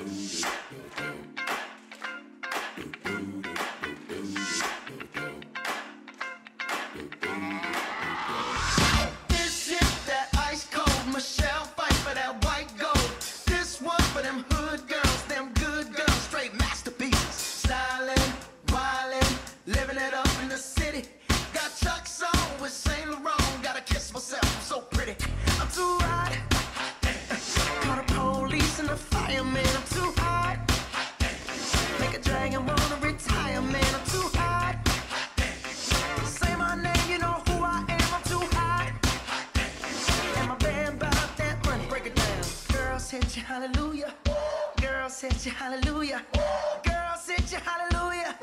This is that ice cold Michelle fight for that white gold. This one for them hood girls, them good girls, straight masterpieces. Styling, wildin', living it up in the city. Got Chuck's on with Saint Laurent. Gotta kiss myself, I'm so pretty. I'm too hot. Call the police and the fireman. I'm too hot. Make a dragon wanna retire, man. I'm too hot. Say my name, you know who I am. I'm too hot. And my band bought that money. Break it down. Girls hit you, hallelujah. Girls hit you, hallelujah. Girls hit you, hallelujah.